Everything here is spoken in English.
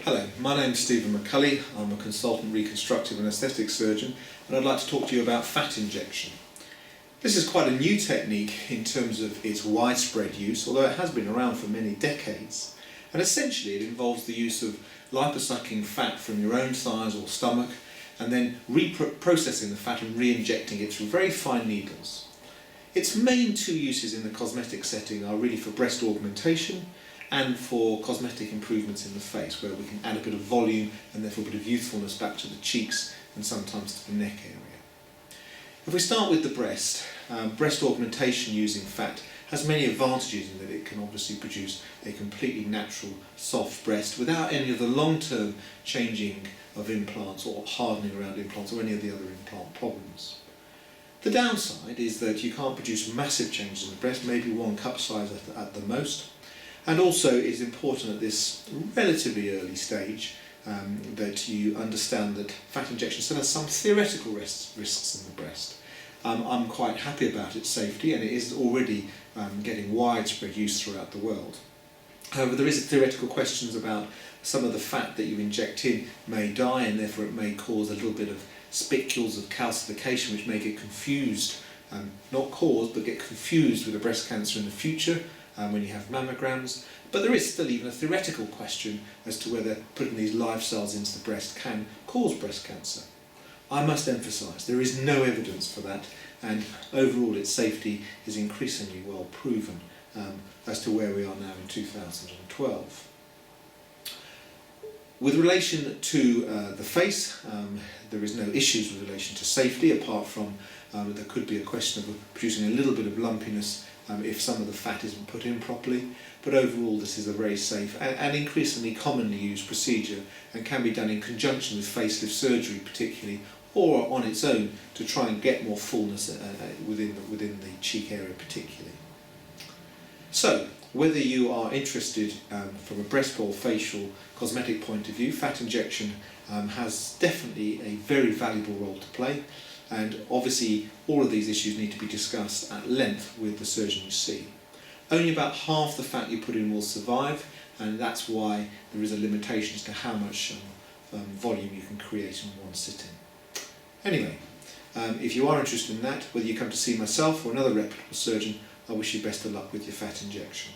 Hello, my name's Stephen Mcculley. I'm a consultant reconstructive and aesthetic surgeon, and I'd like to talk to you about fat injection. This is quite a new technique in terms of its widespread use, although it has been around for many decades. And essentially it involves the use of liposucking fat from your own thighs or stomach and then reprocessing the fat and re-injecting it through very fine needles. Its main two uses in the cosmetic setting are really for breast augmentation and for cosmetic improvements in the face, where we can add a bit of volume and therefore a bit of youthfulness back to the cheeks and sometimes to the neck area. If we start with the breast, breast augmentation using fat has many advantages in that it can obviously produce a completely natural soft breast without any of the long-term changing of implants or hardening around implants or any of the other implant problems. The downside is that you can't produce massive changes in the breast, maybe one cup size at the most. And also it's important at this relatively early stage that you understand that fat injection still has some theoretical risks in the breast. I'm quite happy about its safety, and it is already getting widespread use throughout the world. However, there is theoretical questions about some of the fat that you inject in may die, and therefore it may cause a little bit of spicules of calcification which may get confused, not caused, but get confused with a breast cancer in the future when you have mammograms. But there is still even a theoretical question as to whether putting these live cells into the breast can cause breast cancer. I must emphasise there is no evidence for that, and overall its safety is increasingly well proven as to where we are now in 2012. With relation to the face, there is no issues with relation to safety, apart from there could be a question of producing a little bit of lumpiness if some of the fat isn't put in properly. But overall this is a very safe and increasingly commonly used procedure, and can be done in conjunction with facelift surgery particularly, or on its own to try and get more fullness within the cheek area particularly. So, whether you are interested from a breast or facial cosmetic point of view, fat injection has definitely a very valuable role to play, and obviously all of these issues need to be discussed at length with the surgeon you see. Only about half the fat you put in will survive, and that's why there is a limitation as to how much volume you can create in one sitting. Anyway, if you are interested in that, whether you come to see myself or another reputable surgeon, I wish you best of luck with your fat injection.